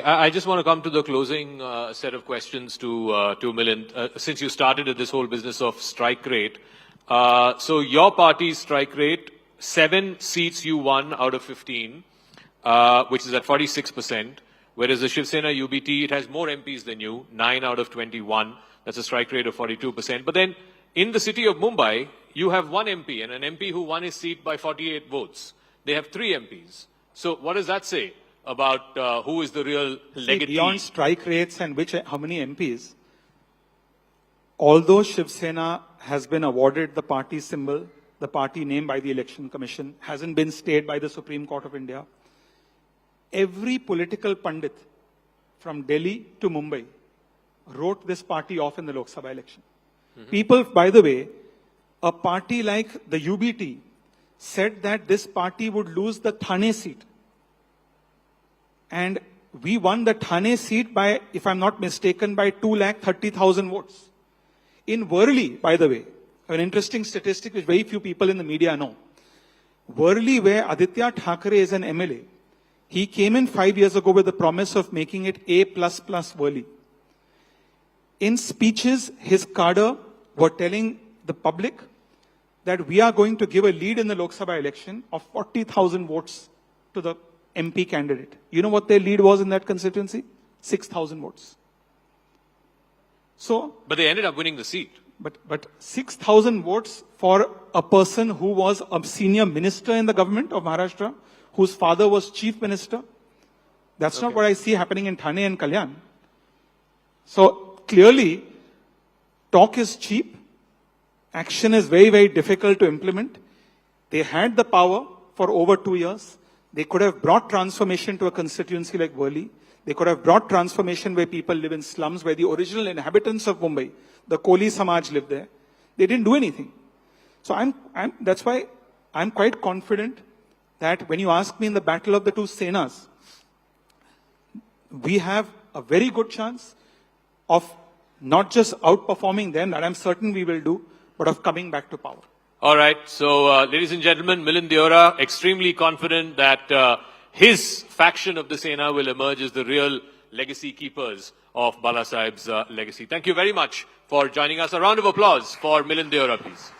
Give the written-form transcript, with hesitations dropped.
I just want to come to the closing set of questions to Milind. Since you started this whole business of strike rate, so your party's strike rate, 7 seats you won out of 15, which is at 46%, whereas the Shiv Sena UBT, it has more MPs than you, 9 out of 21. That's a strike rate of 42%. But then in the city of Mumbai, you have one MP, and an MP who won his seat by 48 votes. They have 3 MPs. So what does that say about who is the real legatee? Beyond strike rates and how many MPs, although Shiv Sena has been awarded the party symbol, the party name by the Election Commission, hasn't been stayed by the Supreme Court of India, every political pundit from Delhi to Mumbai wrote this party off in the Lok Sabha election. People, by the way, a party like the UBT said that this party would lose the Thane seat. And we won the Thane seat by, if I'm not mistaken, by 230,000 votes. In Worli, by the way, an interesting statistic which very few people in the media know. Worli, where Aditya Thackeray is an MLA, he came in 5 years ago with the promise of making it A++ Worli. In speeches, his cadre were telling the public that we are going to give a lead in the Lok Sabha election of 40,000 votes to the MP candidate. You know what their lead was in that constituency? 6,000 votes. So, but they ended up winning the seat. But 6,000 votes for a person who was a senior minister in the government of Maharashtra, whose father was chief minister. That's not what I see happening in Thane and Kalyan. So clearly, talk is cheap. Action is very, very difficult to implement. They had the power for over 2 years. They could have brought transformation to a constituency like Worli. They could have brought transformation where people live in slums, where the original inhabitants of Mumbai, the Koli Samaj, live there. They didn't do anything. So that's why I'm quite confident that when you ask me in the battle of the two senas, we have a very good chance of not just outperforming them, that I'm certain we will do, but of coming back to power. All right. So, ladies and gentlemen, Milind Deora, extremely confident that his faction of the Sena will emerge as the real legacy keepers of Bala Sahib's legacy. Thank you very much for joining us. A round of applause for Milind Deora, please.